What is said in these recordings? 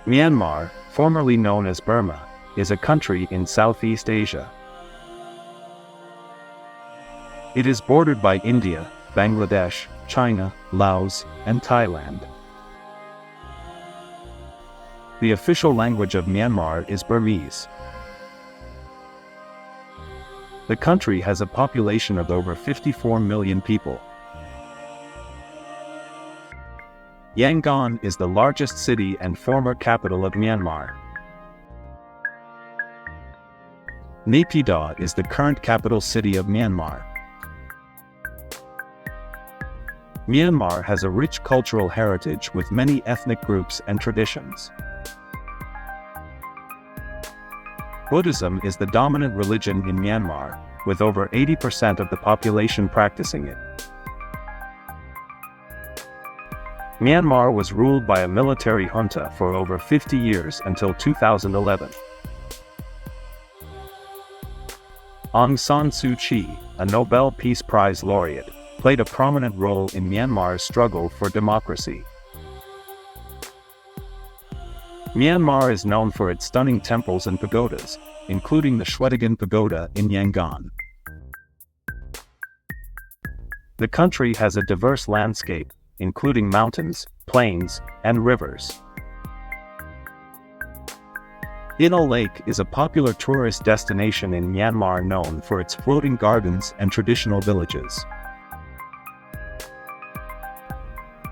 Myanmar, formerly known as Burma, is a country in Southeast Asia. It is bordered by India, Bangladesh, China, Laos, and Thailand. The official language of Myanmar is Burmese. The country has a population of over 54 million people. Yangon is the largest city and former capital of Myanmar. Naypyidaw is the current capital city of Myanmar. Myanmar has a rich cultural heritage with many ethnic groups and traditions. Buddhism is the dominant religion in Myanmar, with over 80% of the population practicing it. Myanmar was ruled by a military junta for over 50 years until 2011. Aung San Suu Kyi, a Nobel Peace Prize laureate, played a prominent role in Myanmar's struggle for democracy. Myanmar is known for its stunning temples and pagodas, including the Shwedagon Pagoda in Yangon. The country has a diverse landscape, including mountains, plains, and rivers. Inal Lake is a popular tourist destination in Myanmar known for its floating gardens and traditional villages.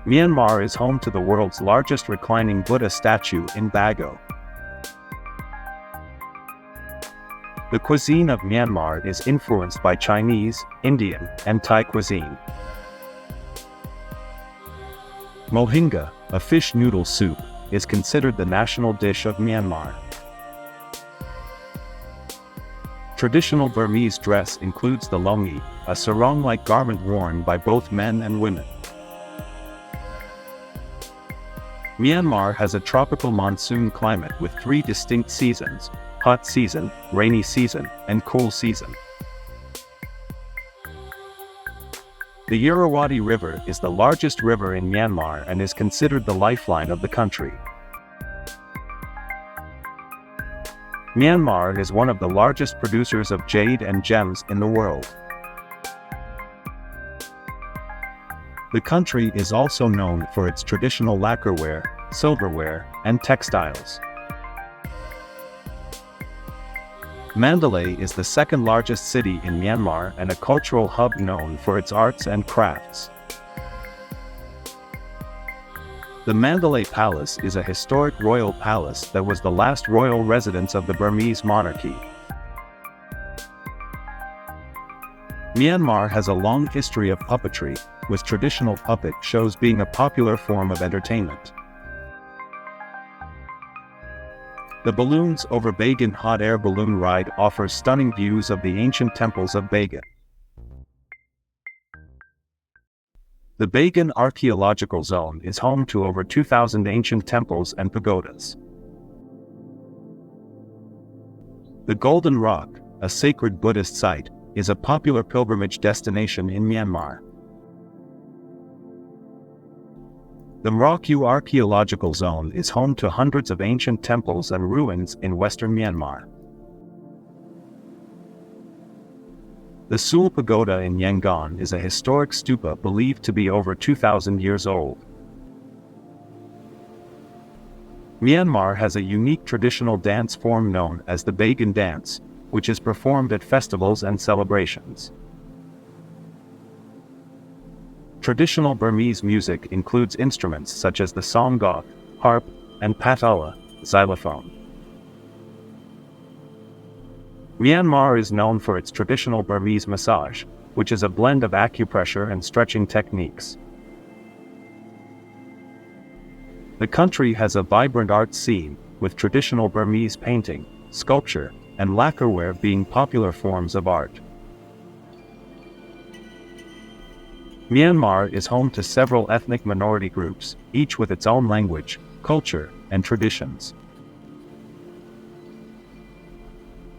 Myanmar is home to the world's largest reclining Buddha statue in Bago. The cuisine of Myanmar is influenced by Chinese, Indian, and Thai cuisine. Mohinga, a fish noodle soup, is considered the national dish of Myanmar. Traditional Burmese dress includes the longi, a sarong-like garment worn by both men and women. Myanmar has a tropical monsoon climate with 3 distinct seasons: hot season, rainy season, and cool season. The Irrawaddy River is the largest river in Myanmar and is considered the lifeline of the country. Myanmar is one of the largest producers of jade and gems in the world. The country is also known for its traditional lacquerware, silverware, and textiles. Mandalay is the second largest city in Myanmar and a cultural hub known for its arts and crafts. The Mandalay Palace is a historic royal palace that was the last royal residence of the Burmese monarchy. Myanmar has a long history of puppetry, with traditional puppet shows being a popular form of entertainment. The Balloons over Bagan hot air balloon ride offers stunning views of the ancient temples of Bagan. The Bagan Archaeological Zone is home to over 2,000 ancient temples and pagodas. The Golden Rock, a sacred Buddhist site, is a popular pilgrimage destination in Myanmar. The Mraku Archaeological Zone is home to hundreds of ancient temples and ruins in western Myanmar. The Sul Pagoda in Yangon is a historic stupa believed to be over 2,000 years old. Myanmar has a unique traditional dance form known as the Bagan dance, which is performed at festivals and celebrations. Traditional Burmese music includes instruments such as the songok, harp, and patala, xylophone. Myanmar is known for its traditional Burmese massage, which is a blend of acupressure and stretching techniques. The country has a vibrant art scene, with traditional Burmese painting, sculpture, and lacquerware being popular forms of art. Myanmar is home to several ethnic minority groups, each with its own language, culture, and traditions.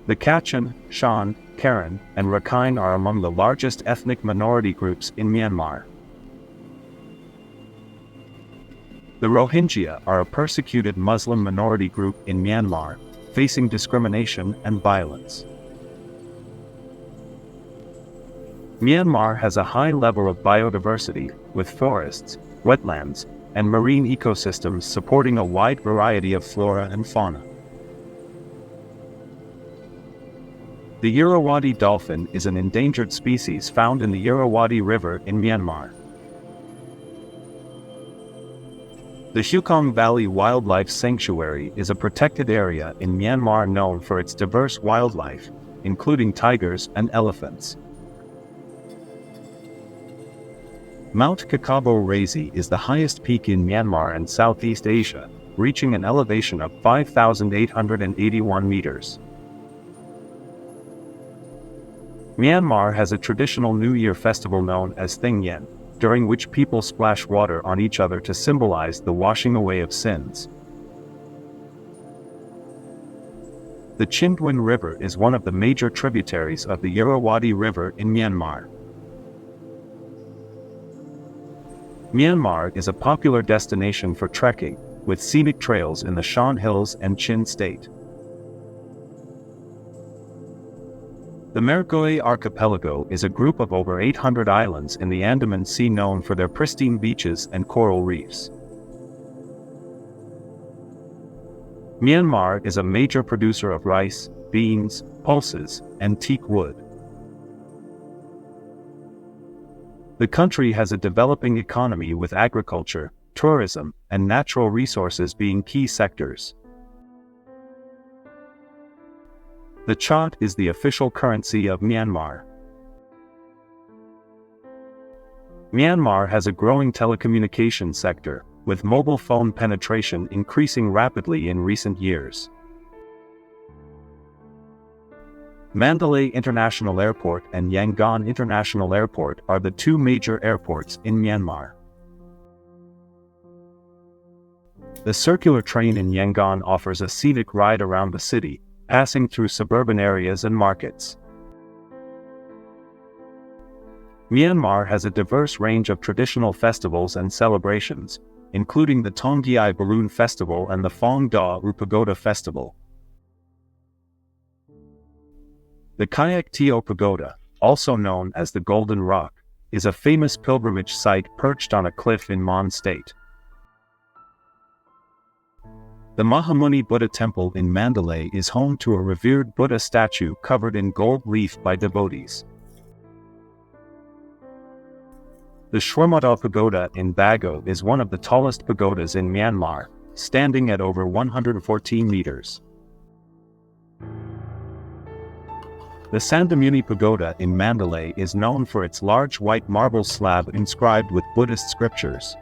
The Kachin, Shan, Karen, and Rakhine are among the largest ethnic minority groups in Myanmar. The The Rohingya are a persecuted Muslim minority group in Myanmar, facing discrimination and violence. Myanmar has a high level of biodiversity, with forests, wetlands, and marine ecosystems supporting a wide variety of flora and fauna. The Irrawaddy dolphin is an endangered species found in the Irrawaddy River in Myanmar. The Hukong Valley Wildlife Sanctuary is a protected area in Myanmar known for its diverse wildlife, including tigers and elephants. Mount Kakabo-Razi is the highest peak in Myanmar and Southeast Asia, reaching an elevation of 5,881 meters. Myanmar has a traditional New Year festival known as Thing Yen, during which people splash water on each other to symbolize the washing away of sins. The Chindwin River is one of the major tributaries of the Irrawaddy River in Myanmar. Myanmar is a popular destination for trekking, with scenic trails in the Shan Hills and Chin State. The Mergui Archipelago is a group of over 800 islands in the Andaman Sea known for their pristine beaches and coral reefs. Myanmar is a major producer of rice, beans, pulses, and teak wood. The country has a developing economy with agriculture, tourism, and natural resources being key sectors. The Kyat is the official currency of Myanmar. Myanmar has a growing telecommunications sector, with mobile phone penetration increasing rapidly in recent years. Mandalay International Airport and Yangon International Airport are the two major airports in Myanmar. The circular train in Yangon offers a scenic ride around the city, passing through suburban areas and markets. Myanmar has a diverse range of traditional festivals and celebrations, including the Tongyai Balloon Festival and the Phong Da U Pagoda Festival. The Kayak Teo Pagoda, also known as the Golden Rock, is a famous pilgrimage site perched on a cliff in Mon State. The Mahamuni Buddha Temple in Mandalay is home to a revered Buddha statue covered in gold leaf by devotees. The Shwemada Pagoda in Bago is one of the tallest pagodas in Myanmar, standing at over 114 meters. The Sandamuni Pagoda in Mandalay is known for its large white marble slab inscribed with Buddhist scriptures.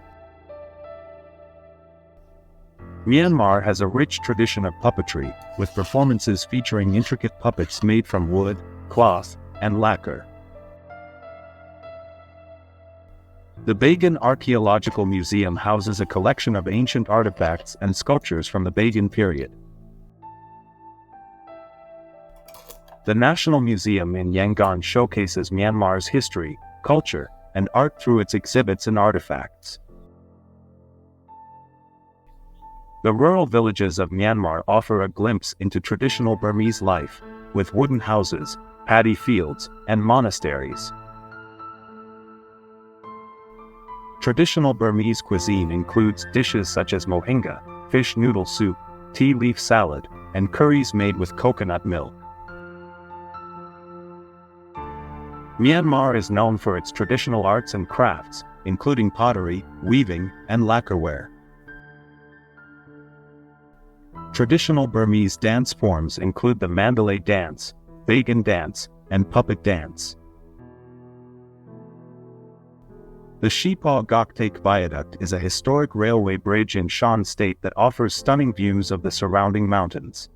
Myanmar has a rich tradition of puppetry, with performances featuring intricate puppets made from wood, cloth, and lacquer. The Bagan Archaeological Museum houses a collection of ancient artifacts and sculptures from the Bagan period. The National Museum in Yangon showcases Myanmar's history, culture, and art through its exhibits and artifacts. The rural villages of Myanmar offer a glimpse into traditional Burmese life, with wooden houses, paddy fields, and monasteries. Traditional Burmese cuisine includes dishes such as mohinga, fish noodle soup, tea leaf salad, and curries made with coconut milk. Myanmar is known for its traditional arts and crafts, including pottery, weaving, and lacquerware. Traditional Burmese dance forms include the Mandalay dance, Bagan dance, and puppet dance. The Shipaw Goktek Viaduct is a historic railway bridge in Shan State that offers stunning views of the surrounding mountains.